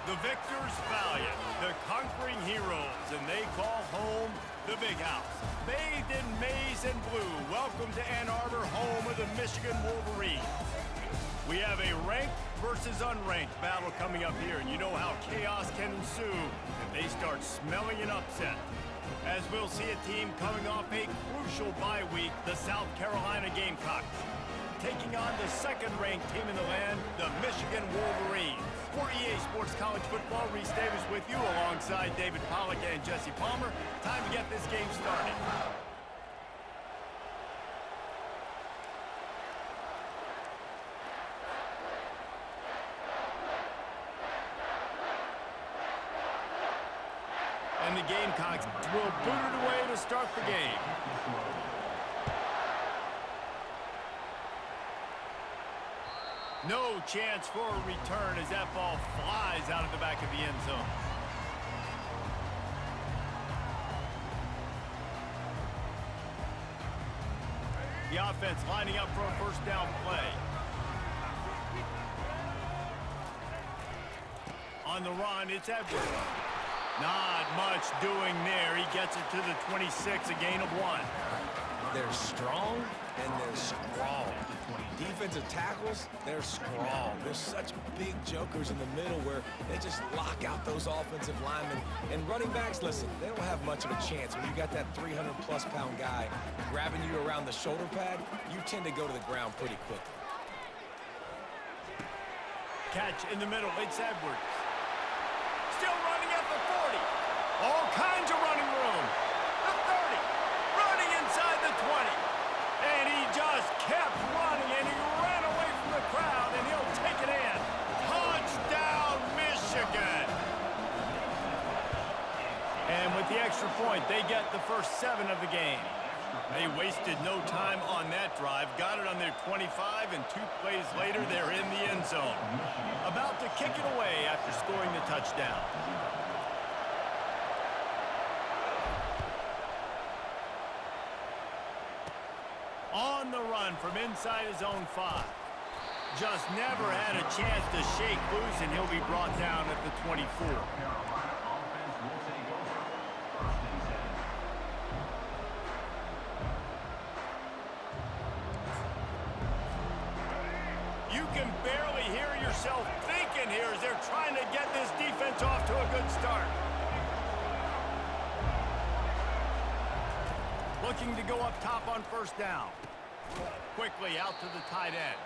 The victors valiant, the conquering heroes, and they call home the Big House. Bathed in maize and blue, welcome to Ann Arbor, home of the Michigan Wolverines. We have a ranked versus unranked battle coming up here, and you know how chaos can ensue if they start smelling an upset. As we'll see a team coming off a crucial bye week, the South Carolina Gamecocks, taking on the second-ranked team in the land, the Michigan Wolverines. For EA Sports College Football, Reese Davis with you alongside David Pollack and Jesse Palmer. Time to get this game started. And the Gamecocks will boot it away to start the game. No chance for a return as that ball flies out of the back of the end zone. The offense lining up for a first down play. On the run, it's Edwards. Not much doing there. He gets it to the 26, a gain of 1. They're strong and they're strong. Defensive tackles, they're strong. There's such big jokers in the middle where they just lock out those offensive linemen. And running backs, listen, they don't have much of a chance. When you got that 300-plus pound guy grabbing you around the shoulder pad, you tend to go to the ground pretty quickly. Catch in the middle, it's Edwards. Still running at the 40. All kinds of running room. The 30. Running inside the 20. And he just kept running, and he ran away from the crowd, and he'll take it in. Touchdown, Michigan! And with the extra point, they get the first 7 of the game. They wasted no time on that drive, got it on their 25, and 2 plays later, they're in the end zone. About to kick it away after scoring the touchdown. On the run from inside his own 5. Just never had a chance to shake loose, and he'll be brought down at the 24. You can barely hear yourself thinking here as they're trying to get this defense off to a good start. Looking to go up top on first down. Quickly out to the tight end.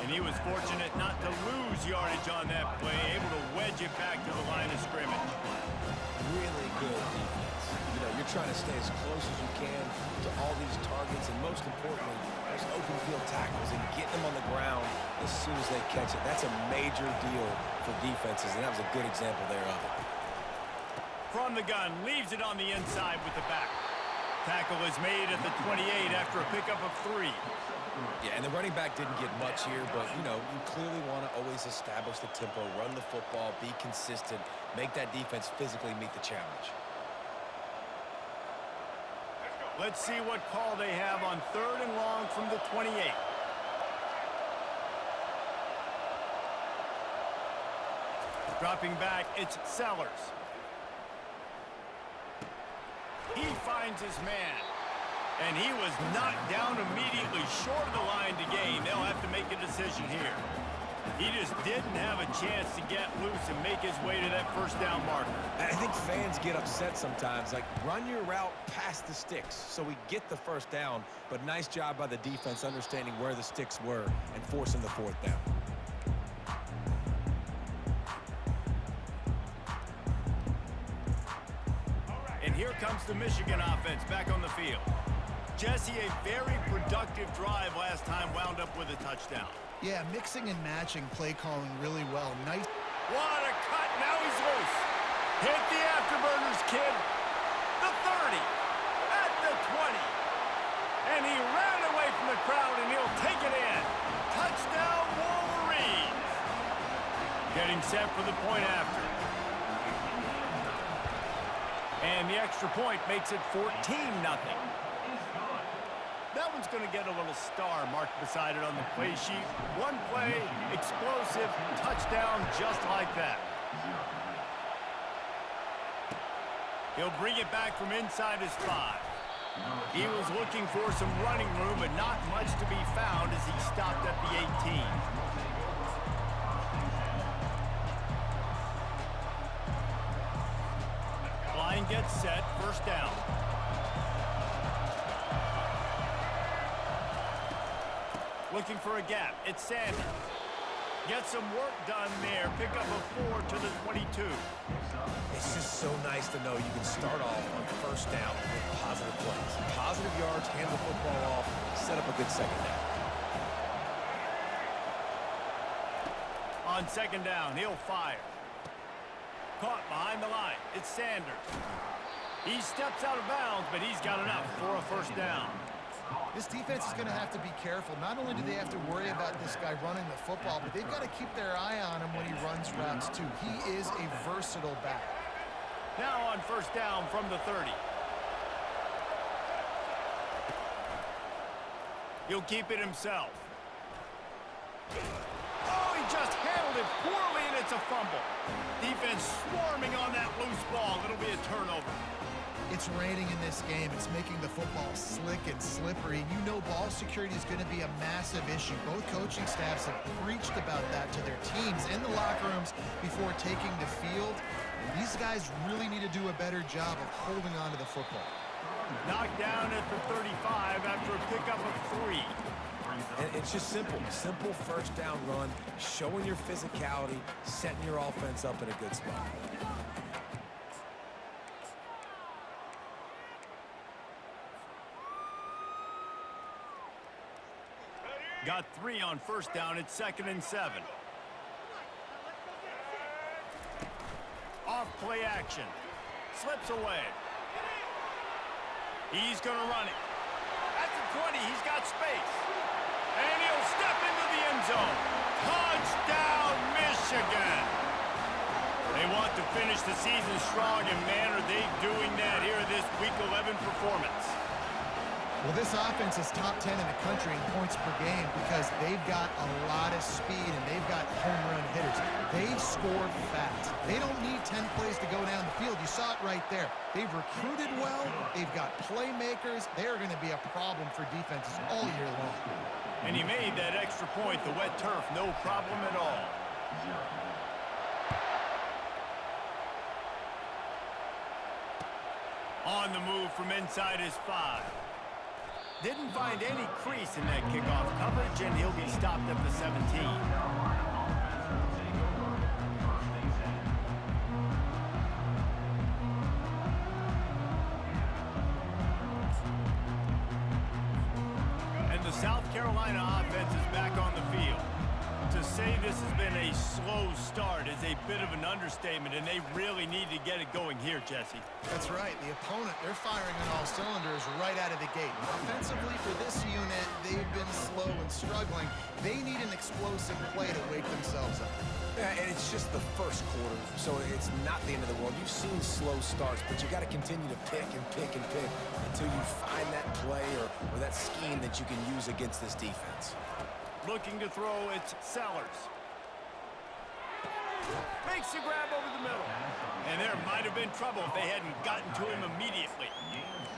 And he was fortunate not to lose yardage on that play, able to wedge it back to the line of scrimmage. Really good defense. You know, you're trying to stay as close as you can to all these targets, and most importantly, those open field tackles and getting them on the ground as soon as they catch it. That's a major deal for defenses, and that was a good example there of it. From the gun, leaves it on the inside with the back. Tackle is made at the 28 after a pickup of 3. Yeah, and the running back didn't get much here, but, you know, you clearly want to always establish the tempo, run the football, be consistent, make that defense physically meet the challenge. Let's see what call they have on 3rd and long from the 28. Dropping back, it's Sellers. He finds his man. And he was knocked down immediately short of the line to gain. They'll have to make a decision here. He just didn't have a chance to get loose and make his way to that first down marker. I think fans get upset sometimes. Like, run your route past the sticks so we get the first down. But nice job by the defense understanding where the sticks were and forcing the 4th down. And here comes the Michigan offense back on the field. Jesse, a very productive drive last time, wound up with a touchdown. Yeah, mixing and matching play calling really well. Nice. What a cut. Now he's loose. Hit the afterburners, kid. The 30. At the 20. And he ran away from the crowd, and he'll take it in. Touchdown, Wolverines. Getting set for the point after. And the extra point makes it 14-0. That one's going to get a little star marked beside it on the play sheet. One play, explosive, touchdown, just like that. He'll bring it back from inside his 5. He was looking for some running room, but not much to be found as he stopped at the 18. Line gets set, first down. Looking for a gap. It's Sanders. Get some work done there. Pick up a 4 to the 22. It's just so nice to know you can start off on first down with positive plays. Positive yards, hand the football off, set up a good second down. On second down, he'll fire. Caught behind the line. It's Sanders. He steps out of bounds, but he's got enough for a first down. This defense is going to have to be careful. Not only do they have to worry about this guy running the football, but they've got to keep their eye on him when he runs routes too. He is a versatile back. Now on first down from the 30. He'll keep it himself. Oh, he just handled it poorly, and it's a fumble. Defense swarming on that loose ball. It'll be a turnover. It's raining in this game. It's making the football slick and slippery. You know ball security is going to be a massive issue. Both coaching staffs have preached about that to their teams in the locker rooms before taking the field. And these guys really need to do a better job of holding on to the football. Knocked down at the 35 after a pickup of 3. And it's just simple. Simple first down run, showing your physicality, setting your offense up in a good spot. Got 3 on first down. It's 2nd and 7. Off play action. Slips away. He's going to run it. At the 20, he's got space. And he'll step into the end zone. Touchdown, Michigan. They want to finish the season strong, and man, are they doing that here in this Week 11 performance. Well, this offense is top 10 in the country in points per game because they've got a lot of speed and they've got home run hitters. They score fast. They don't need 10 plays to go down the field. You saw it right there. They've recruited well. They've got playmakers. They are going to be a problem for defenses all year long. And he made that extra point. The wet turf, no problem at all. On the move from inside his 5. Didn't find any crease in that kickoff coverage, and he'll be stopped at the 17. And the South Carolina offense is back on the field. To say this has been a slow start is a bit of an understatement, and they really need to get it going here, Jesse. That's right. The opponent, they're firing on all cylinders right out of the gate. Offensively, for this unit, they've been slow and struggling. They need an explosive play to wake themselves up. Yeah, and it's just the first quarter, so it's not the end of the world. You've seen slow starts, but you got to continue to pick and pick and pick until you find that play or that scheme that you can use against this defense. Looking to throw, it's Sellers. Makes the grab over the middle. And there might have been trouble if they hadn't gotten to him immediately.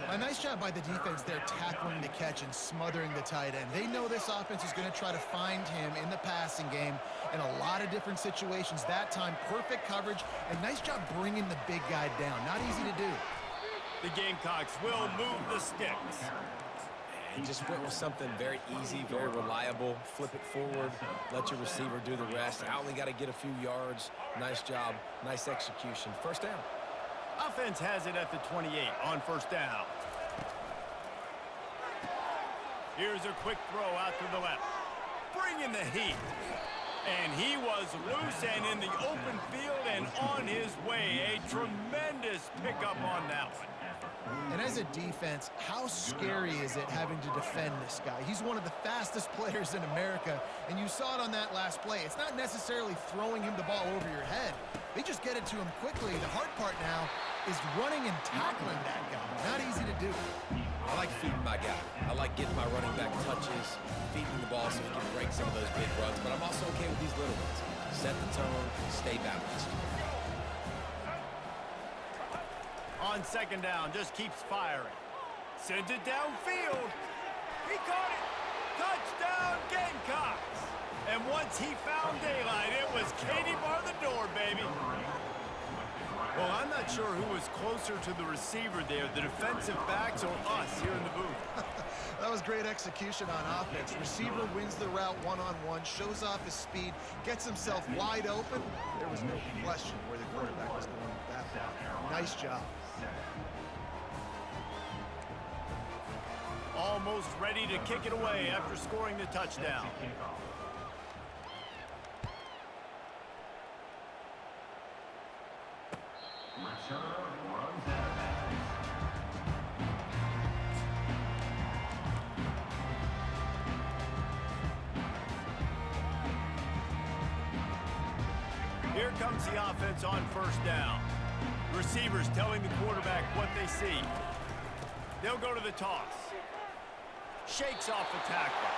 A nice job by the defense there tackling the catch and smothering the tight end. They know this offense is going to try to find him in the passing game in a lot of different situations. That time, perfect coverage, and nice job bringing the big guy down. Not easy to do. The Gamecocks will move the sticks. And just went with something very easy, very reliable. Flip it forward, let your receiver do the rest. I only got to get a few yards. Nice job, nice execution. First down. Offense has it at the 28 on first down. Here's a quick throw out to the left. Bringing the heat. And he was loose and in the open field and on his way. A tremendous pickup on that one. And as a defense, how scary is it having to defend this guy? He's one of the fastest players in America, and you saw it on that last play. It's not necessarily throwing him the ball over your head. They just get it to him quickly. The hard part now is running and tackling that guy. Not easy to do. I like feeding my guy. I like getting my running back touches, feeding the ball so he can break some of those big runs, but I'm also okay with these little ones. Set the tone, stay balanced. On second down, just keeps firing. Sends it downfield. He caught it. Touchdown, Gamecocks. And once he found daylight, it was Katie bar the door, baby. Well, I'm not sure who was closer to the receiver there, the defensive backs or us here in the booth. That was great execution on offense. Receiver wins the route one-on-one, shows off his speed, gets himself wide open. There was no question where the quarterback was going with that ball. Nice job. Almost ready to kick it away after scoring the touchdown. Here comes the offense on first down. Receivers telling the quarterback what they see. They'll go to the toss. Shakes off the tackle.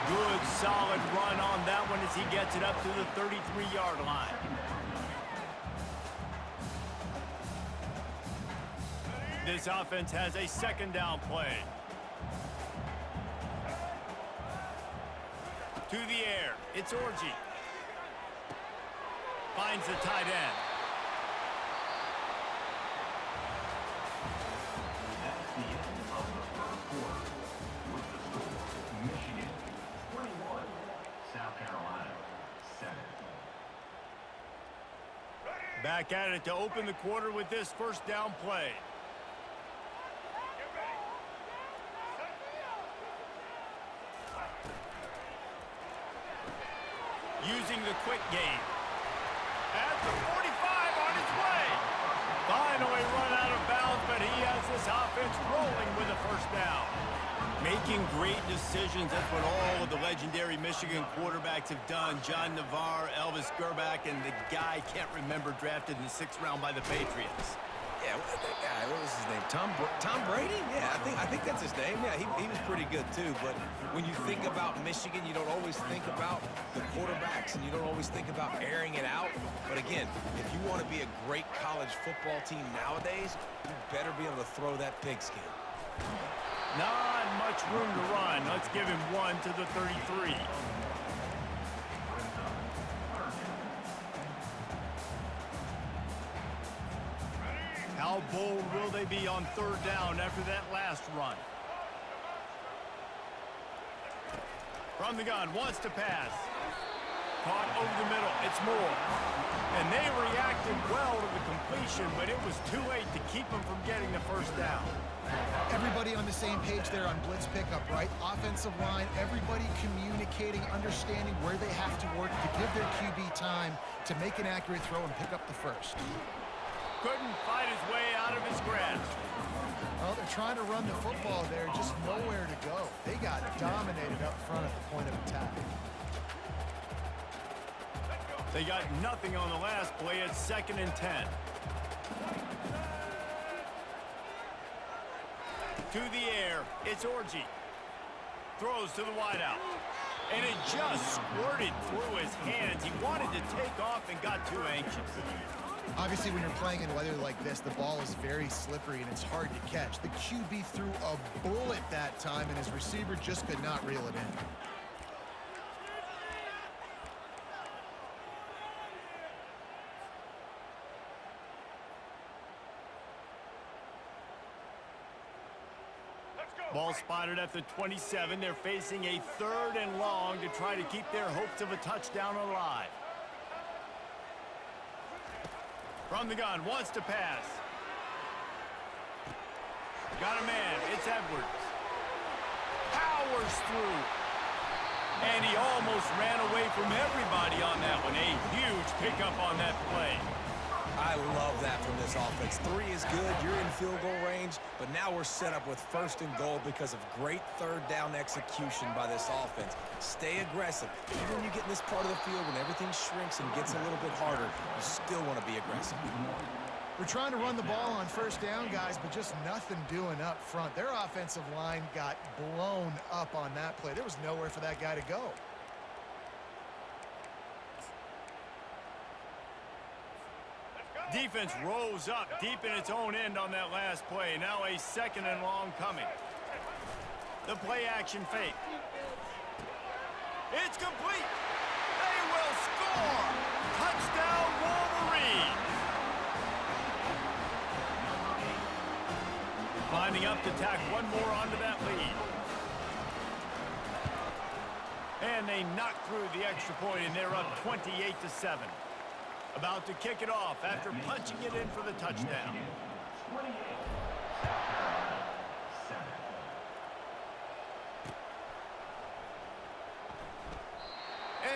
Good, solid run on that one as he gets it up to the 33-yard line. This offense has a second down play. To the air, it's Orji. Finds the tight end. That's the end of the first quarter. With the score, Michigan 21, South Carolina 7. Back at it to open the quarter with this first down play. Using the quick game. At the 45 on his way. Finally run out of bounds, but he has this offense rolling with a first down. Making great decisions, that's what all of the legendary Michigan quarterbacks have done. John Navarre, Elvis Gerbach, and the guy, can't remember, drafted in the 6th round by the Patriots. Yeah, that guy, what was his name? Tom Brady? Yeah, I think that's his name. Yeah, he was pretty good too. But when you think about Michigan, you don't always think about the quarterbacks, and you don't always think about airing it out. But again, if you want to be a great college football team nowadays, you better be able to throw that pigskin. Not much room to run. Let's give him one to the 33. How bold will they be on third down after that last run? From the gun, wants to pass. Caught over the middle, it's Moore. And they reacted well to the completion, but it was too late to keep them from getting the first down. Everybody on the same page there on blitz pickup, right? Offensive line, everybody communicating, understanding where they have to work to give their QB time to make an accurate throw and pick up the first. Couldn't fight his way out of his grasp. Well, they're trying to run the football there, just nowhere to go. They got dominated up front at the point of attack. They got nothing on the last play at 2nd and 10. To the air, it's Orji. Throws to the wideout. And it just squirted through his hands. He wanted to take off and got too anxious. Obviously, when you're playing in weather like this, the ball is very slippery and it's hard to catch. The QB threw a bullet that time, and his receiver just could not reel it in. Ball spotted at the 27. They're facing a 3rd and long to try to keep their hopes of a touchdown alive. From the gun, wants to pass. Got a man, it's Edwards. Powers through. And he almost ran away from everybody on that one. A huge pickup on that play. I love that from this offense. 3 is good, you're in field goal range, but now we're set up with 1st and goal because of great 3rd down execution by this offense. Stay aggressive. Even when you get in this part of the field, when everything shrinks and gets a little bit harder, you still want to be aggressive. We're trying to run the ball on 1st down, guys, but just nothing doing up front. Their offensive line got blown up on that play. There was nowhere for that guy to go. Defense rose up deep in its own end on that last play. Now a second and long coming. The play action fake. It's complete. They will score. Touchdown Wolverines. Lining up to tack one more onto that lead. And they knock through the extra point, and they're up 28-7. About to kick it off after punching it in for the touchdown.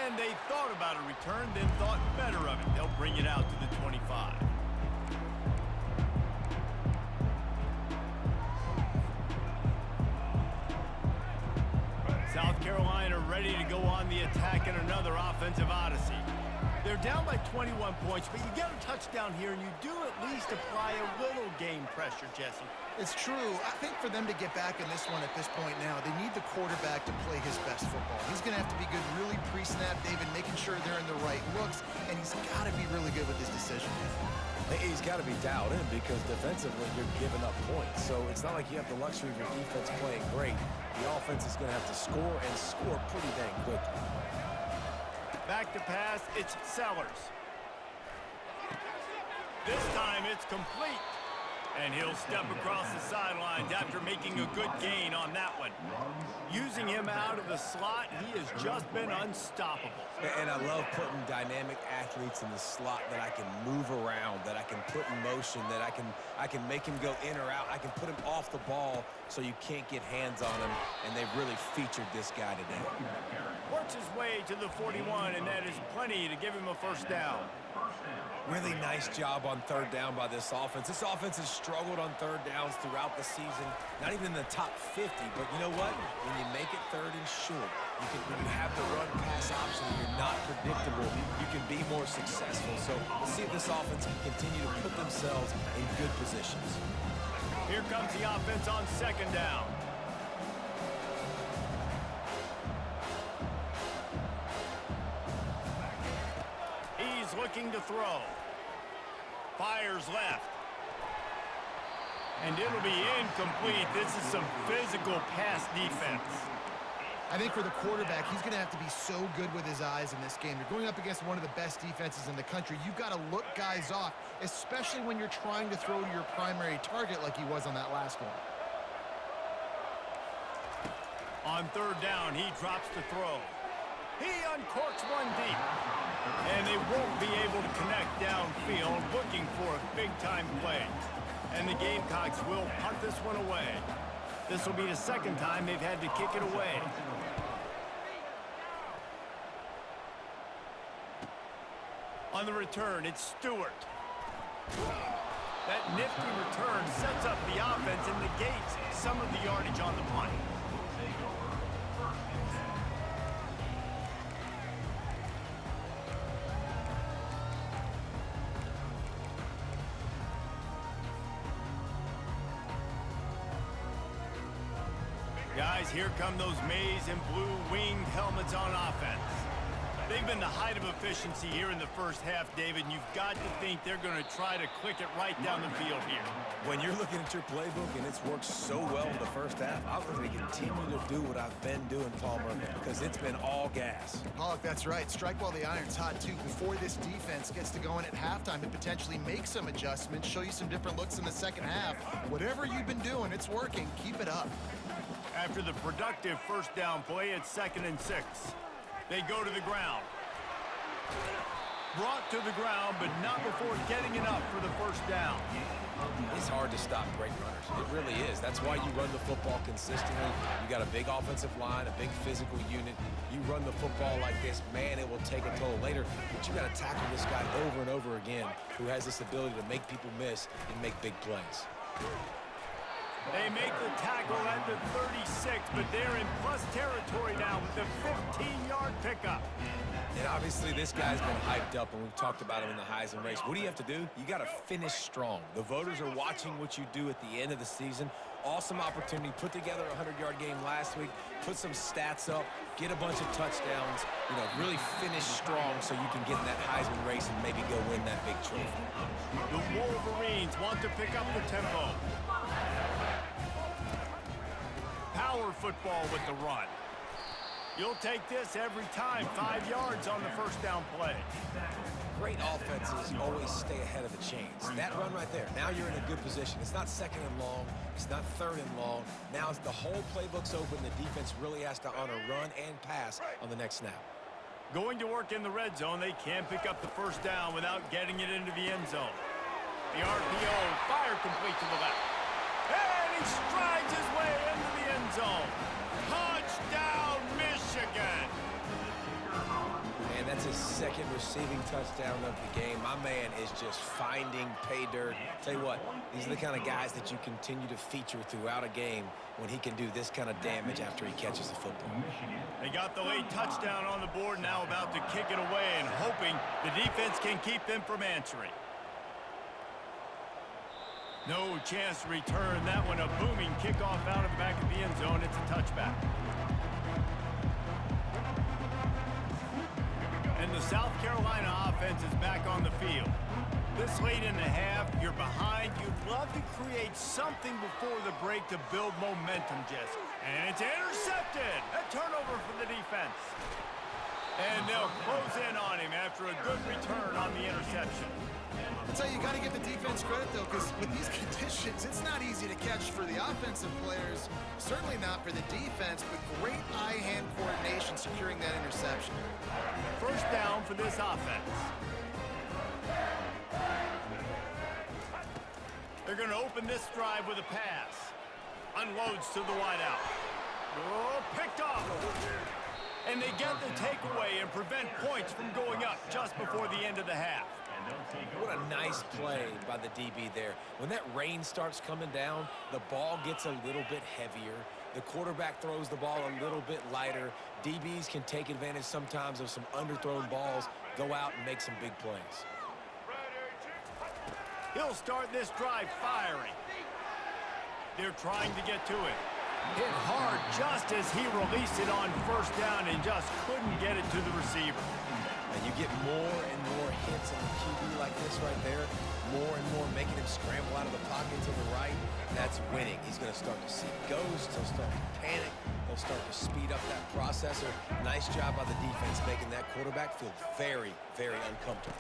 And they thought about a return, then thought better of it. They'll bring it out to the 25. South Carolina ready to go on the attack in another offensive odyssey. They're down by 21 points, but you get a touchdown here, and you do at least apply a little game pressure, Jesse. It's true. I think for them to get back in this one at this point now, they need the quarterback to play his best football. He's going to have to be good really pre-snap, David, making sure they're in the right looks, and he's got to be really good with his decision. He's got to be dialed in because defensively you're giving up points. So it's not like you have the luxury of your defense playing great. The offense is going to have to score and score pretty dang quickly. Back to pass, it's Sellers. This time it's complete. And he'll step across the sidelines after making a good gain on that one. Using him out of the slot, he has just been unstoppable. And I love putting dynamic athletes in the slot that I can move around, that I can put in motion, that I can make him go in or out. I can put him off the ball so you can't get hands on him, and they've really featured this guy today. Works his way to the 41, and that is plenty to give him a first down. Really nice job on third down by this offense. This offense has struggled on third downs throughout the season. Not even in the top 50, but you know what? When you make it third and short, when you have the run-pass option, you're not predictable, you can be more successful. So let's see if this offense can continue to put themselves in good positions. Here comes the offense on second down. He's looking to throw. Fires left. And it'll be incomplete. This is some physical pass defense. I think for the quarterback, he's going to have to be so good with his eyes in this game. You're going up against one of the best defenses in the country. You've got to look guys off, especially when you're trying to throw to your primary target like he was on that last one. On third down, he drops to throw. He uncorks one deep. And they won't be able to connect downfield, looking for a big-time play. And the Gamecocks will punt this one away. This will be the second time they've had to kick it away. On the return, it's Stewart. That nifty return sets up the offense and negates some of the yardage on the punt. Guys, here come those maize and blue winged helmets on offense. They've been the height of efficiency here in the first half, David, and you've got to think they're going to try to click it right down the field here. When you're looking at your playbook and it's worked so well in the first half, I'm going to continue to do what I've been doing, Palmer, because it's been all gas. Pollock, that's right. Strike while the iron's hot, too. Before this defense gets to going at halftime to potentially make some adjustments, show you some different looks in the second half. Whatever you've been doing, it's working. Keep it up. After the productive first down play, it's 2nd and 6. They go to the ground. Brought to the ground, but not before getting enough for the first down. It's hard to stop great runners. It really is. That's why you run the football consistently. You got a big offensive line, a big physical unit. You run the football like this, man, it will take a toll later. But you got to tackle this guy over and over again who has this ability to make people miss and make big plays. They make the tackle at the 36, but they're in plus territory now with the 15-yard pickup. And obviously this guy's been hyped up, and we've talked about him in the Heisman race. What do you have to do? You got to finish strong. The voters are watching what you do at the end of the season. Awesome opportunity. Put together a 100-yard game last week. Put some stats up. Get a bunch of touchdowns. You know, really finish strong so you can get in that Heisman race and maybe go win that big trophy. The Wolverines want to pick up the tempo. Power football with the run. You'll take this every time. 5 yards on the first down play. Great offenses always stay ahead of the chains. That run right there, now you're in a good position. It's not second and long. It's not third and long. Now the whole playbook's open. The defense really has to honor run and pass on the next snap. Going to work in the red zone. They can't pick up the first down without getting it into the end zone. The RPO, fire complete to the left. And he strides his way into the end zone. Touchdown, Michigan! And that's his second receiving touchdown of the game. My man is just finding pay dirt. Tell you what, these are the kind of guys that you continue to feature throughout a game when he can do this kind of damage after he catches the football. They got the late touchdown on the board, now about to kick it away and hoping the defense can keep them from answering. No chance to return that one. A booming kickoff out of the back of the end zone. It's a touchback. And the South Carolina offense is back on the field. This late in the half, you're behind. You'd love to create something before the break to build momentum, Jesse. And it's intercepted. A turnover for the defense. And they'll close in on him after a good return on the interception. I'll tell you, you got to give the defense credit, though, because with these conditions, it's not easy to catch for the offensive players. Certainly not for the defense, but great eye-hand coordination securing that interception. First down for this offense. They're going to open this drive with a pass. Unloads to the wideout. Oh, picked off. And they get the takeaway and prevent points from going up just before the end of the half. What a nice play by the DB there. When that rain starts coming down, the ball gets a little bit heavier. The quarterback throws the ball a little bit lighter. DBs can take advantage sometimes of some underthrown balls, go out and make some big plays. He'll start this drive firing. They're trying to get to it. Hit hard just as he released it on first down and just couldn't get it to the receiver. And you get more and more hits on the QB like this right there, more and more making him scramble out of the pocket to the right. That's winning. He's going to start to see ghosts. He'll start to panic. He'll start to speed up that processor. Nice job by the defense making that quarterback feel very, very uncomfortable.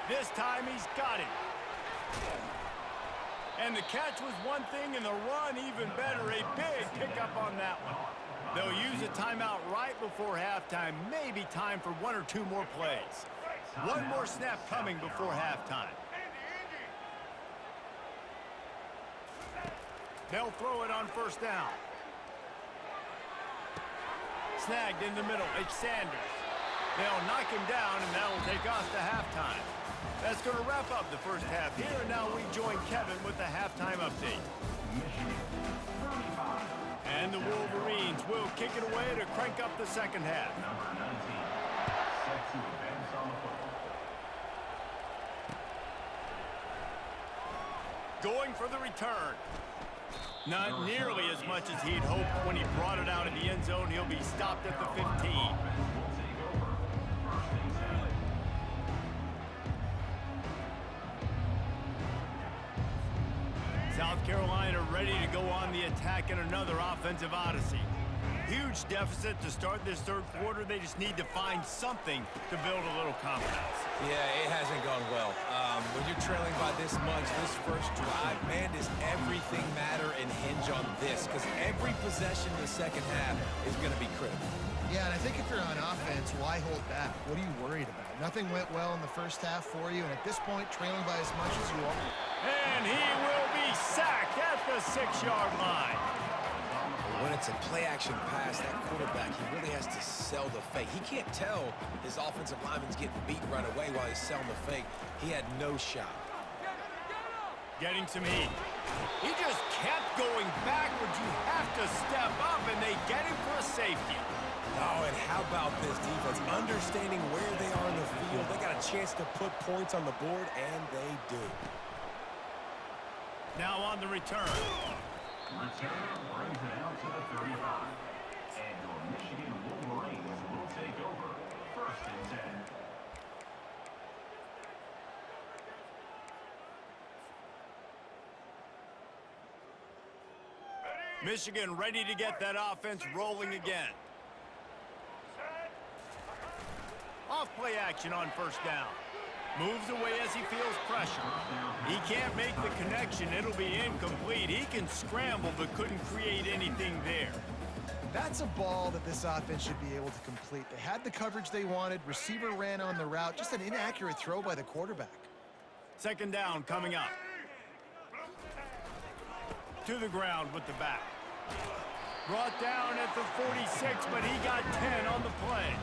This time he's got it. And the catch was one thing and the run even better. A big pickup on that one. They'll use a timeout right before halftime. Maybe time for one or two more plays. One more snap coming before halftime. They'll throw it on first down. Snagged in the middle. It's Sanders. They'll knock him down, and that'll take us to halftime. That's going to wrap up the first half here, and now we join Kevin with the halftime update. And the Wolverines will kick it away to crank up the second half. Number 19, set to advance on the football. Going for the return. Not nearly as much as he'd hoped when he brought it out in the end zone. He'll be stopped at the 15. South Carolina ready to go on the attack in another offensive odyssey. Huge deficit to start this third quarter. They just need to find something to build a little confidence. Yeah, it hasn't gone well. When you're trailing by this much, this first drive, man, does everything matter and hinge on this? Because every possession in the second half is going to be critical. Yeah, and I think if you're on offense, why hold back? What are you worried about? Nothing went well in the first half for you, and at this point, trailing by as much as you are. And he will be sacked at the 6-yard line. When it's a play-action pass, that quarterback, he really has to sell the fake. He can't tell his offensive lineman's getting beat right away while he's selling the fake. He had no shot. Getting some heat. He just kept going backwards. You have to step up, and they get him for a safety. Oh, and how about this defense? Understanding where they are in the field. They got a chance to put points on the board, and they do. Now on the return. Return brings it out to the 35. And your Michigan Wolverines will take over 1st and 10. Michigan ready to get that offense rolling again. Off play action on 1st down. Moves away as he feels pressure. He can't make the connection. It'll be incomplete. He can scramble but couldn't create anything there. That's a ball that this offense should be able to complete. They had the coverage they wanted. Receiver ran on the route. Just an inaccurate throw by the quarterback. 2nd down coming up. To the ground with the back. Brought down at the 46, but he got 10 on the play.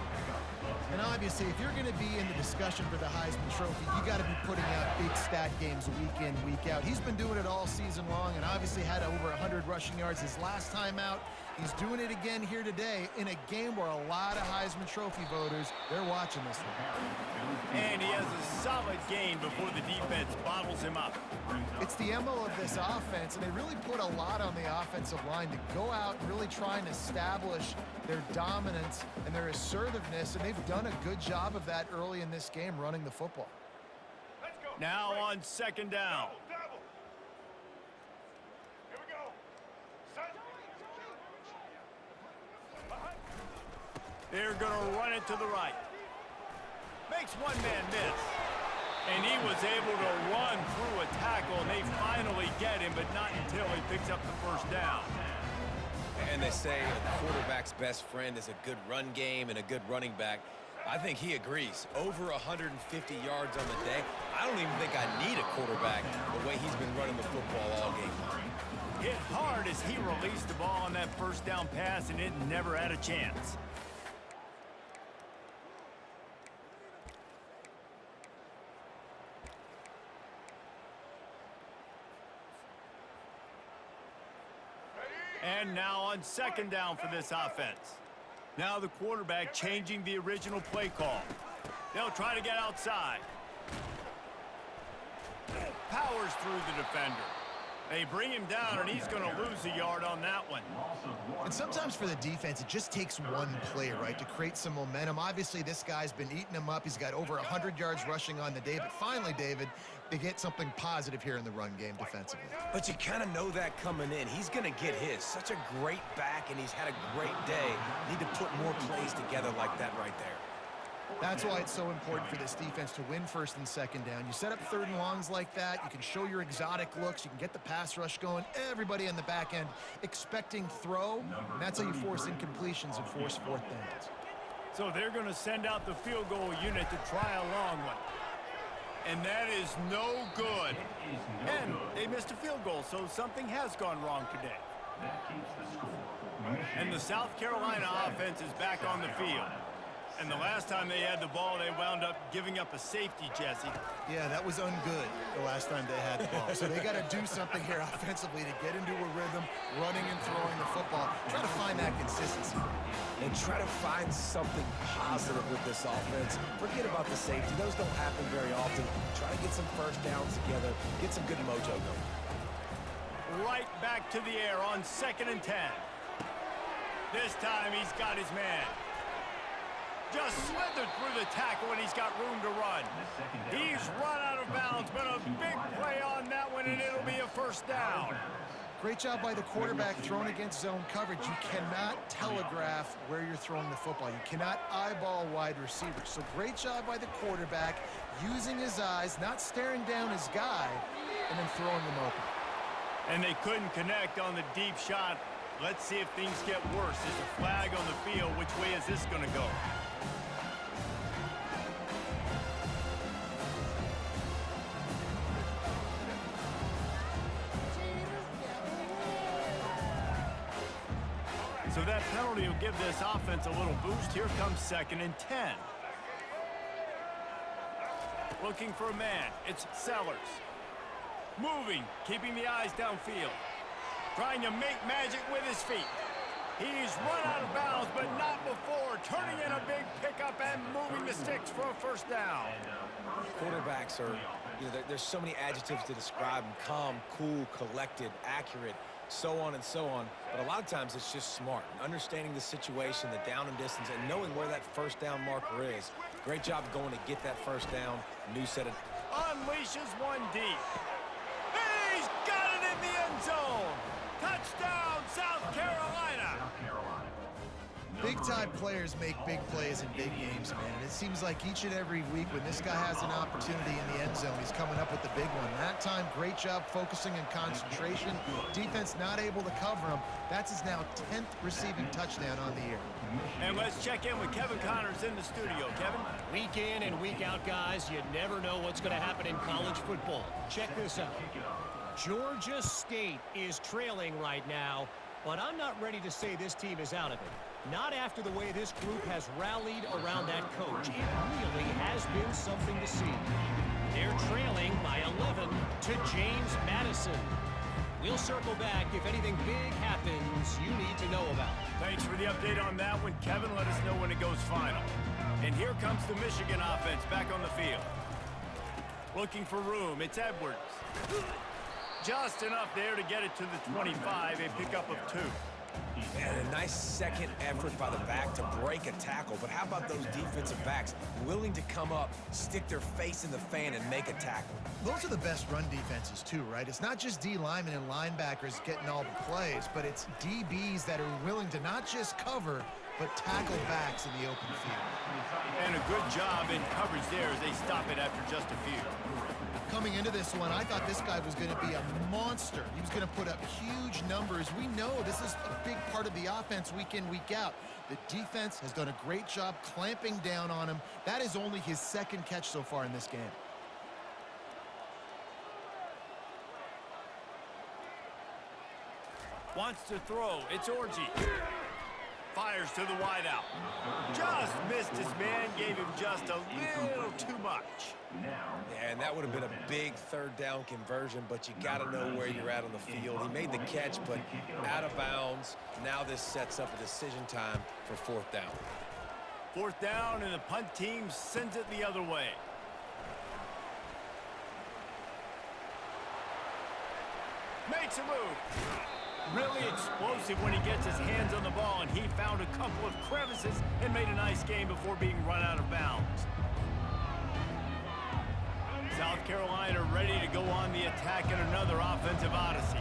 And obviously, if you're going to be in the discussion for the Heisman Trophy, you got to be putting out big stat games week in, week out. He's been doing it all season long and obviously had over 100 rushing yards his last time out. He's doing it again here today in a game where a lot of Heisman Trophy voters, they're watching this one. And he has a solid gain before the defense bottles him up. It's the MO of this offense, and they really put a lot on the offensive line to go out and really try and establish their dominance and their assertiveness, and they've done a good job of that early in this game running the football. Now on 2nd down. They're going to run it to the right. Makes one man miss. And he was able to run through a tackle, and they finally get him, but not until he picks up the 1st down. And they say a quarterback's best friend is a good run game and a good running back. I think he agrees. Over 150 yards on the day. I don't even think I need a quarterback the way he's been running the football all game long. Hit hard as he released the ball on that 1st down pass, and it never had a chance. And now on 2nd down for this offense. Now the quarterback changing the original play call. They'll try to get outside. Powers through the defender. They bring him down, and he's going to lose a yard on that one. And sometimes for the defense, it just takes one play, right, to create some momentum. Obviously, this guy's been eating him up. He's got over 100 yards rushing on the day. But finally, David, they get something positive here in the run game defensively. But you kind of know that coming in. He's going to get his. Such a great back, and he's had a great day. Need to put more plays together like that right there. That's why it's so important for this defense to win 1st and 2nd down. You set up 3rd and longs like that. You can show your exotic looks. You can get the pass rush going. Everybody on the back end expecting throw. And that's how you force incompletions and force 4th downs. So they're going to send out the field goal unit to try a long one. And that is no good. And they missed a field goal, so something has gone wrong today. That keeps the score. And the South Carolina offense is back on the field. And the last time they had the ball, they wound up giving up a safety, Jesse. Yeah, that was ungood the last time they had the ball. So they got to do something here offensively to get into a rhythm, running and throwing the football. Try to find that consistency. And try to find something positive with this offense. Forget about the safety. Those don't happen very often. Try to get some 1st downs together. Get some good mojo going. Right back to the air on 2nd and 10. This time he's got his man. Just slithered through the tackle, and he's got room to run. He's run out of bounds, but a big play on that one, and it'll be a 1st down. Great job by the quarterback throwing against zone coverage. You cannot telegraph where you're throwing the football. You cannot eyeball wide receivers. So great job by the quarterback using his eyes, not staring down his guy, and then throwing him open. And they couldn't connect on the deep shot. Let's see if things get worse. There's a flag on the field. Which way is this going to go? So that penalty will give this offense a little boost. Here comes 2nd and 10. Looking for a man. It's Sellers. Moving, keeping the eyes downfield. Trying to make magic with his feet. He's run out of bounds, but not before. Turning in a big pickup and moving the sticks for a 1st down. Quarterbacks are You know, there's so many adjectives to describe them: calm, cool, collected, accurate, so on and so on. But a lot of times it's just smart, understanding the situation, the down and distance, and knowing where that first down marker is. Great job going to get that first down. New set of... Unleashes one deep. He's got it in the end zone. Touchdown, South Carolina. Big-time players make big plays in big games, man. And it seems like each and every week when this guy has an opportunity in the end zone, he's coming up with the big one. That time, great job focusing and concentration. Defense not able to cover him. That's his now 10th receiving touchdown on the year. And let's check in with Kevin Connors in the studio. Kevin? Week in and week out, guys, you never know what's going to happen in college football. Check this out. Georgia State is trailing right now, but I'm not ready to say this team is out of it. Not after the way this group has rallied around that coach. It really has been something to see. They're trailing by 11 to James Madison. We'll circle back if anything big happens you need to know about. Thanks for the update on that one, Kevin. Let us know when it goes final. And here comes the Michigan offense back on the field. Looking for room. It's Edwards. Just enough there to get it to the 25, a pickup of 2. And a nice second effort by the back to break a tackle. But how about those defensive backs willing to come up, stick their face in the fan, and make a tackle? Those are the best run defenses too, right? It's not just D linemen and linebackers getting all the plays, but it's DBs that are willing to not just cover, but tackle backs in the open field. And a good job in coverage there as they stop it after just a few. Coming into this one, I thought this guy was going to be a monster. He was going to put up huge numbers. We know this is a big part of the offense week in, week out. The defense has done a great job clamping down on him. That is only his second catch so far in this game. Wants to throw. It's Orji. Fires to the wideout. Just missed his man. Gave him just a little too much. Yeah, and that would have been a big third down conversion, but you got to know where you're at on the field. He made the catch, but out of bounds. Now this sets up a decision time for fourth down. Fourth down, and the punt team sends it the other way. Makes a move. Really explosive when he gets his hands on the ball, and he found a couple of crevices and made a nice game before being run out of bounds. South Carolina ready to go on the attack in another offensive odyssey.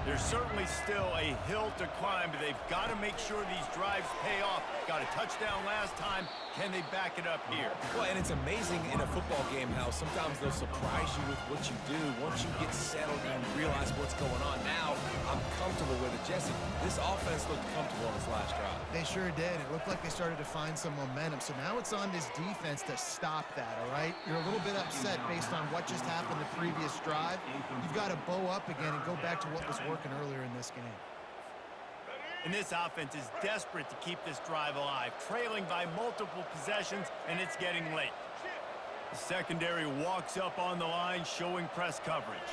There's certainly still a hill to climb, but they've got to make sure these drives pay off. Got a touchdown last time. Can they back it up here? Well, and it's amazing in a football game how sometimes they'll surprise you with what you do. Once you get settled and you realize what's going on, now I'm comfortable with it. Jesse, this offense looked comfortable on this last drive. They sure did. It looked like they started to find some momentum. So now it's on this defense to stop that, all right? You're a little bit upset based on what just happened the previous drive. You've got to bow up again and go back to what was working earlier in this game. And this offense is desperate to keep this drive alive, trailing by multiple possessions, and it's getting late. The secondary walks up on the line, showing press coverage.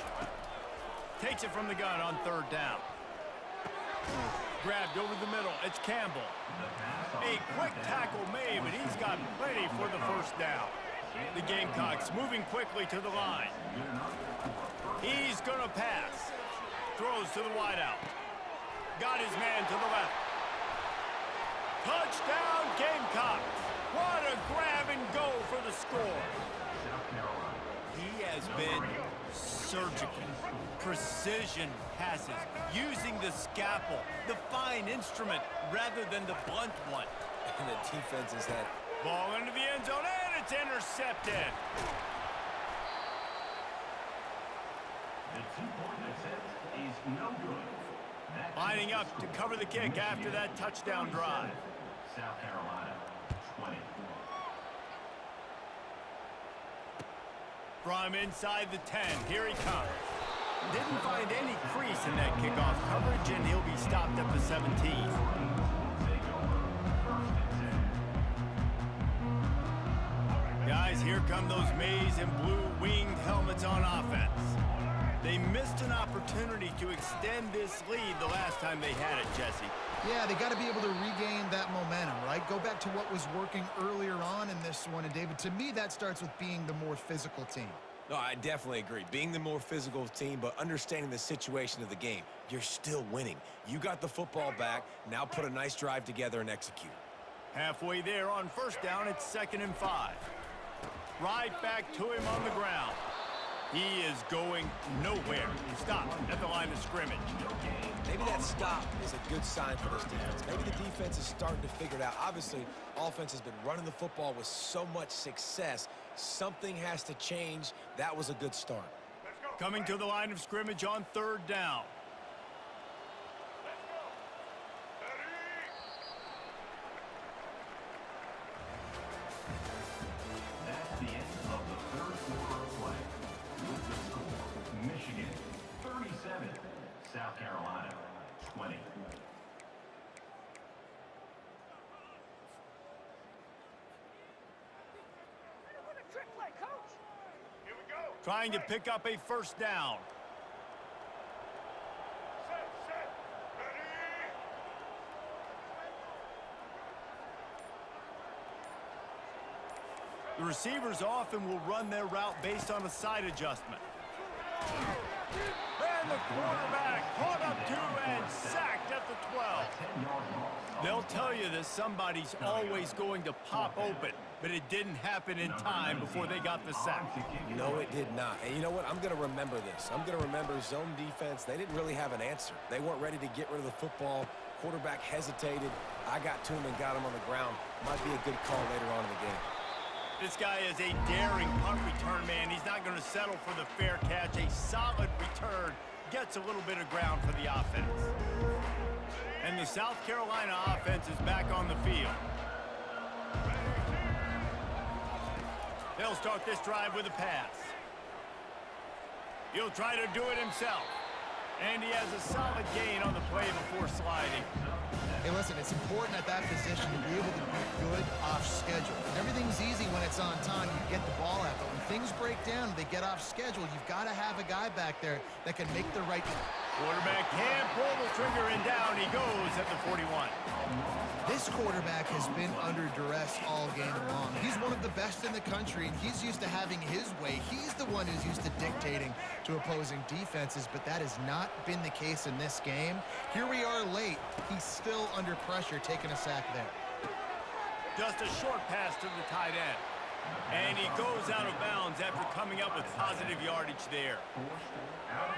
Takes it from the gun on third down. Grabbed over the middle. It's Campbell. A quick tackle made, but he's got plenty for the first down. The Gamecocks moving quickly to the line. He's going to pass. Throws to the wideout. Got his man to the left. Touchdown, Gamecocks. What a grab and go for the score. He has been surgical. Precision passes, using the scalpel, the fine instrument, rather than the blunt one. And the defense is that. Ball into the end zone, and it's intercepted. The 2-point attempt is no good. Lining up to cover the kick after that touchdown drive. South Carolina, 20. From inside the 10, here he comes. Didn't find any crease in that kickoff coverage, and he'll be stopped at the 17. Guys, here come those maize and blue winged helmets on offense. They missed an opportunity to extend this lead the last time they had it, Jesse. Yeah, they got to be able to regain that momentum, right? Go back to what was working earlier on in this one. And, David, to me, that starts with being the more physical team. No, I definitely agree. Being the more physical team, but understanding the situation of the game, you're still winning. You got the football back. Now put a nice drive together and execute. Halfway there on first down, it's 2nd and 5. Right back to him on the ground. He is going nowhere. Stop at the line of scrimmage. Maybe that stop is a good sign for this defense. Maybe the defense is starting to figure it out. Obviously, offense has been running the football with so much success. Something has to change. That was a good start. Coming to the line of scrimmage on 3rd down. That's the end of the third quarter of play. With the score, Michigan 37, South Carolina 20. Trying to pick up a first down. The receivers often will run their route based on a side adjustment. And the quarterback caught up to and sacked at the 12. They'll tell you that somebody's always going to pop open, but it didn't happen in time before they got the sack. No, it did not. And you know what? I'm going to remember this. I'm going to remember zone defense. They didn't really have an answer. They weren't ready to get rid of the football. Quarterback hesitated. I got to him and got him on the ground. Might be a good call later on in the game. This guy is a daring punt return man. He's not going to settle for the fair catch. A solid return gets a little bit of ground for the offense. And the South Carolina offense is back on the field. They'll start this drive with a pass. He'll try to do it himself. And he has a solid gain on the play before sliding. Hey, listen, it's important at that position to be able to be good off schedule. Everything's easy when it's on time. You get the ball out. But when things break down, they get off schedule, you've got to have a guy back there that can make the right... Quarterback can't pull the trigger, and down he goes at the 41. This quarterback has been under duress all game long. He's one of the best in the country, and he's used to having his way. He's the one who's used to dictating to opposing defenses, but that has not been the case in this game. Here we are late. He's still under pressure, taking a sack there. Just a short pass to the tight end. And he goes out of bounds after coming up with positive yardage there.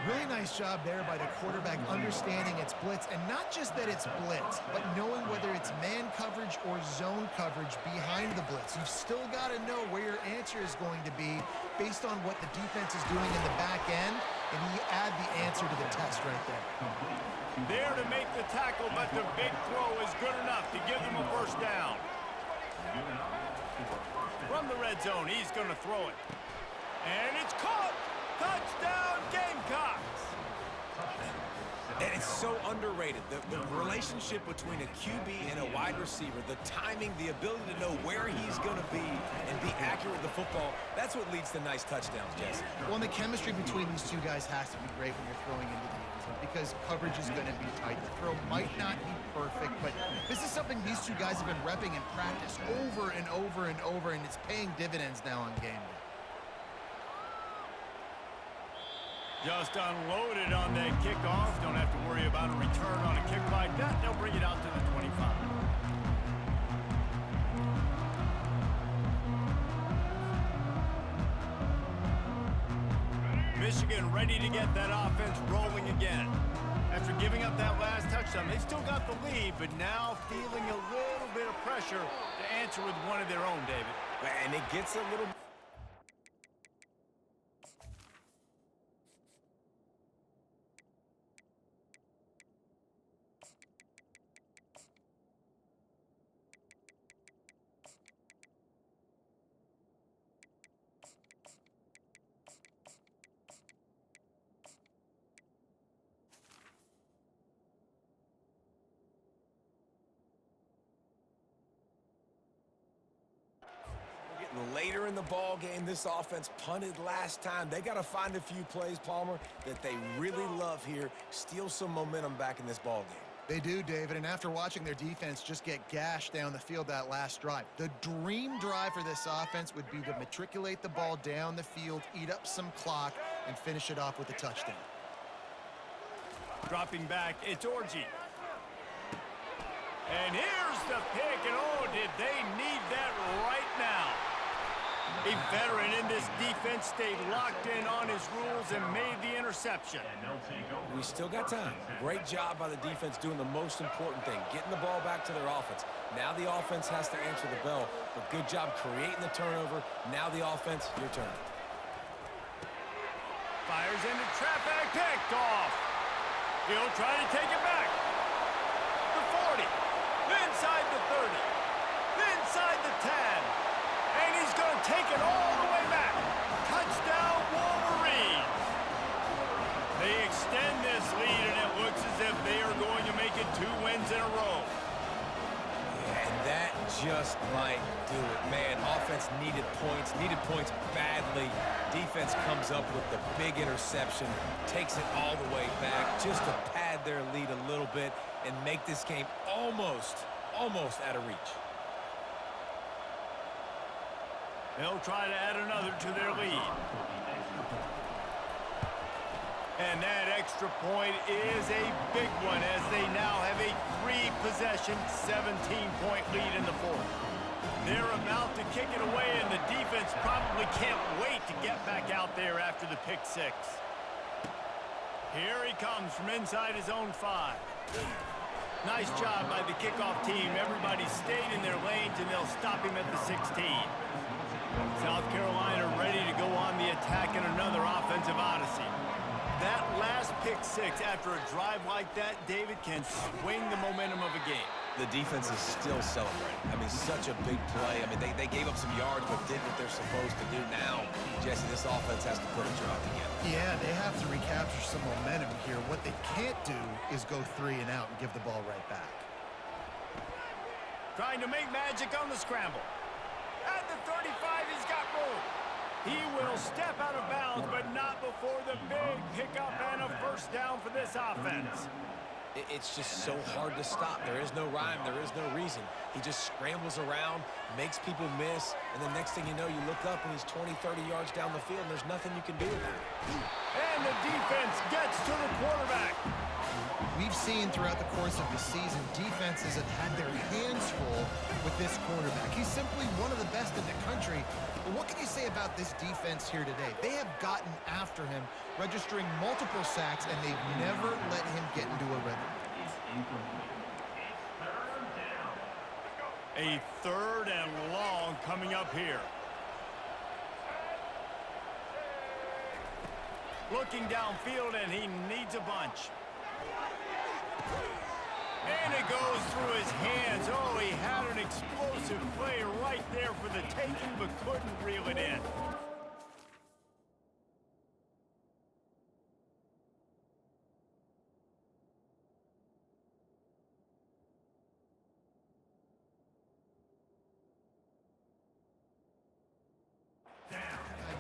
Really nice job there by the quarterback understanding it's blitz, and not just that it's blitz, but knowing whether it's man coverage or zone coverage behind the blitz. You've still got to know where your answer is going to be based on what the defense is doing in the back end, and you add the answer to the test right there. There to make the tackle, but the big throw is good enough to give them a first down. From the red zone, he's going to throw it. And it's caught! Touchdown, Gamecocks! And it's so underrated. The relationship between a QB and a wide receiver, the timing, the ability to know where he's going to be and be accurate with the football, that's what leads to nice touchdowns, Jesse. Well, and the chemistry between these two guys has to be great when you're throwing into the end zone because coverage is going to be tight. The throw might not be perfect, but this is something these two guys have been repping in practice over and over and over, and it's paying dividends now on game day. Just unloaded on that kickoff. Don't have to worry about a return on a kick like that. They'll bring it out to the 25. Michigan ready to get that offense rolling again. After giving up that last touchdown, they still got the lead, but now feeling a little bit of pressure to answer with one of their own, David. And it gets a little... Later in the ball game, this offense punted last time. They got to find a few plays, Palmer, that they really love here, steal some momentum back in this ball game. They do, David, and after watching their defense just get gashed down the field that last drive, the dream drive for this offense would be to matriculate the ball down the field, eat up some clock, and finish it off with a touchdown. Dropping back, it's Orji. And here's the pick, and oh, did they need that right now. A veteran in this defense stayed locked in on his rules and made the interception. We still got time. Great job by the defense doing the most important thing, getting the ball back to their offense. Now the offense has to answer the bell, but good job creating the turnover. Now the offense, your turn. Fires into traffic, picked off. He'll try to take it back. The 40, inside the 30, inside the 10. And he's going to take it all the way back. Touchdown, Wolverines. They extend this lead, and it looks as if they are going to make it 2 wins in a row. Yeah, and that just might do it. Man, offense needed points badly. Defense comes up with the big interception, takes it all the way back just to pad their lead a little bit and make this game almost out of reach. They'll try to add another to their lead. And that extra point is a big one as they now have a 3-possession, 17-point lead in the fourth. They're about to kick it away, and the defense probably can't wait to get back out there after the pick 6. Here he comes from inside his own 5. Nice job by the kickoff team. Everybody stayed in their lanes, and they'll stop him at the 16. South Carolina ready to go on the attack in another offensive odyssey. That last pick 6 after a drive like that, David, can swing the momentum of a game. The defense is still celebrating. I mean, such a big play. I mean, they gave up some yards but did what they're supposed to do. Now, Jesse, this offense has to put a drive together. Yeah, they have to recapture some momentum here. What they can't do is go 3 and out and give the ball right back. Trying to make magic on the scramble. At the 35, he's got room. He will step out of bounds, but not before the big pickup and a first down for this offense. It's just so hard to stop. There is no rhyme. There is no reason. He just scrambles around, makes people miss, and the next thing you know, you look up and he's 20, 30 yards down the field, and there's nothing you can do about it. And the defense gets to the quarterback. We've seen throughout the course of the season, defenses have had their hands full with this quarterback. He's simply one of the best in the country. But what can you say about this defense here today? They have gotten after him, registering multiple sacks, and they've never let him get into a rhythm. A 3rd and long coming up here. Looking downfield, and he needs a bunch. And it goes through his hands. Oh, he had an explosive play right there for the taking, but couldn't reel it in.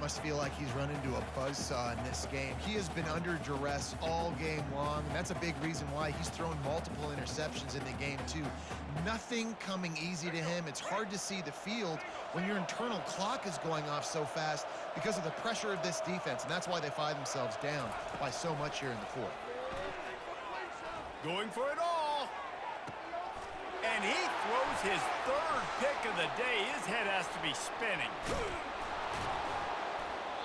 Must feel like he's run into a buzzsaw in this game. He has been under duress all game long, and that's a big reason why he's thrown multiple interceptions in the game too. Nothing coming easy to him. It's hard to see the field when your internal clock is going off so fast because of the pressure of this defense, and that's why they find themselves down by so much here in the fourth. Going for it all. And he throws his 3rd pick of the day. His head has to be spinning.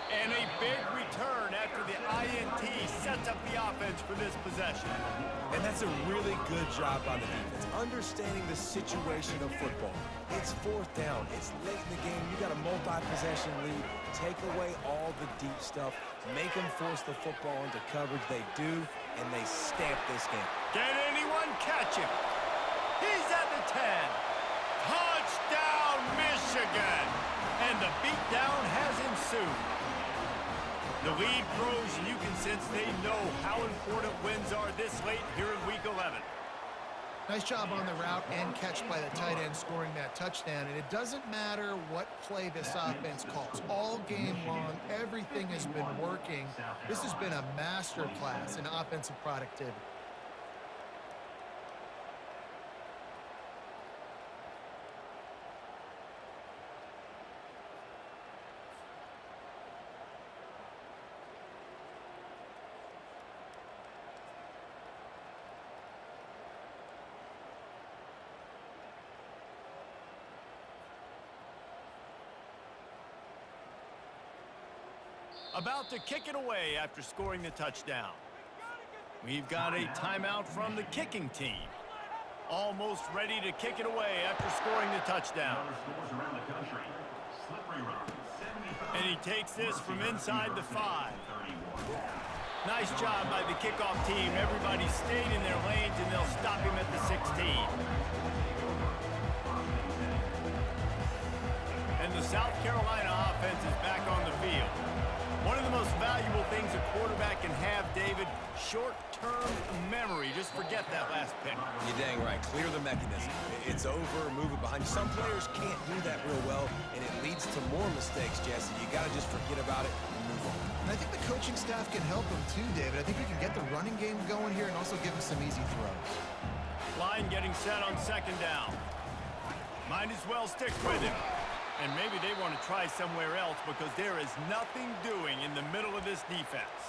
And a big return after the INT sets up the offense for this possession. And that's a really good job by the defense, understanding the situation of football. It's 4th down. It's late in the game. You got a multi-possession lead. Take away all the deep stuff. Make them force the football into coverage. They do, and they stamp this game. Can anyone catch him? He's at the 10. Touchdown, Michigan! And the beatdown has ensued. The lead grows, and you can sense they know how important wins are this late here in Week 11. Nice job on the route and catch by the tight end scoring that touchdown. And it doesn't matter what play this offense calls. All game long, everything has been working. This has been a master class in offensive productivity. about to kick it away after scoring the touchdown. We've got a timeout from the kicking team. Almost ready to kick it away after scoring the touchdown. And he takes this from inside the 5. Nice job by the kickoff team. Everybody stayed in their lanes, and they'll stop him at the 16. And the South Carolina offense is back on the field. One of the most valuable things a quarterback can have, David, short-term memory. Just forget that last pick. You're dang right. Clear the mechanism. It's over, move it behind you. Some players can't do that real well, and it leads to more mistakes, Jesse. You got to just forget about it and move on. And I think the coaching staff can help him too, David. I think we can get the running game going here and also give him some easy throws. Line getting set on second down. Might as well stick with him. And maybe they want to try somewhere else because there is nothing doing in the middle of this defense.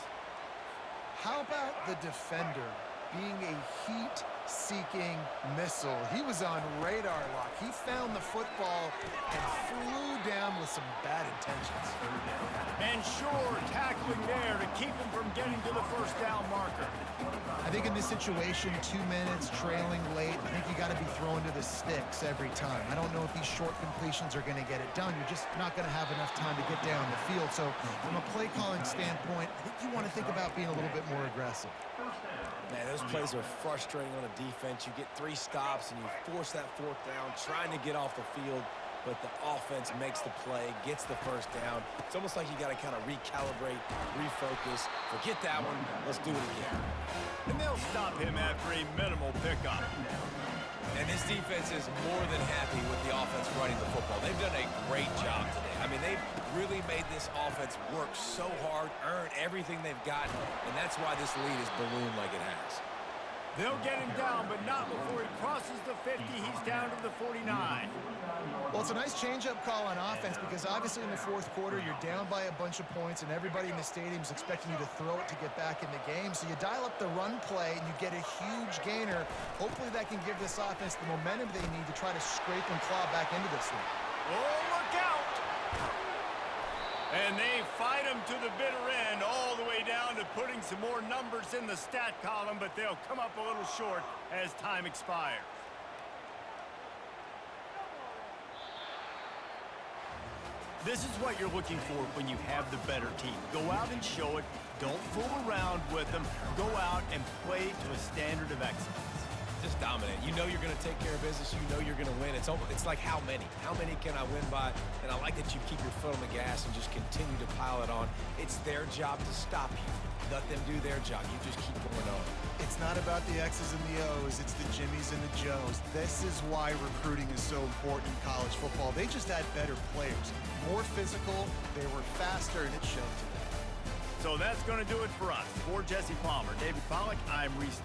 How about the defender being a heat-seeking missile? He was on radar lock. He found the football and flew down with some bad intentions. And sure, tackling there to keep him from getting to the first down marker. I think in this situation, 2 minutes, trailing late, I think you got to be throwing to the sticks every time. I don't know if these short completions are going to get it done. You're just not going to have enough time to get down the field. So from a play calling standpoint, I think you want to think about being a little bit more aggressive. Man, those plays are frustrating on a defense. You get 3 stops and you force that 4th down, trying to get off the field, but the offense makes the play, gets the first down. It's almost like you got to kind of recalibrate, refocus. Forget that one. Let's do it again. And they'll stop him after a minimal pickup. And this defense is more than happy with the offense running the football. They've done a great job today. I mean, they've really made this offense work so hard, earn everything they've gotten, and that's why this lead is ballooned like it has. They'll get him down, but not before he crosses the 50. He's down to the 49. Well, it's a nice change-up call on offense because obviously in the 4th quarter, you're down by a bunch of points and everybody in the stadium is expecting you to throw it to get back in the game. So you dial up the run play and you get a huge gainer. Hopefully that can give this offense the momentum they need to try to scrape and claw back into this one. Oh, look out! And they fight him to the bitter end, all the way down to putting some more numbers in the stat column, but they'll come up a little short as time expires. This is what you're looking for when you have the better team. Go out and show it. Don't fool around with them. Go out and play to a standard of excellence. Just dominate. You know you're going to take care of business. You know you're going to win. It's like how many? How many can I win by? And I like that you keep your foot on the gas and just continue to pile it on. It's their job to stop you. Let them do their job. You just keep going on. It's not about the X's and the O's. It's the Jimmies and the Joes. This is why recruiting is so important in college football. They just had better players. More physical. They were faster, and it showed today. So that's going to do it for us. For Jesse Palmer, David Pollack, I'm Reese.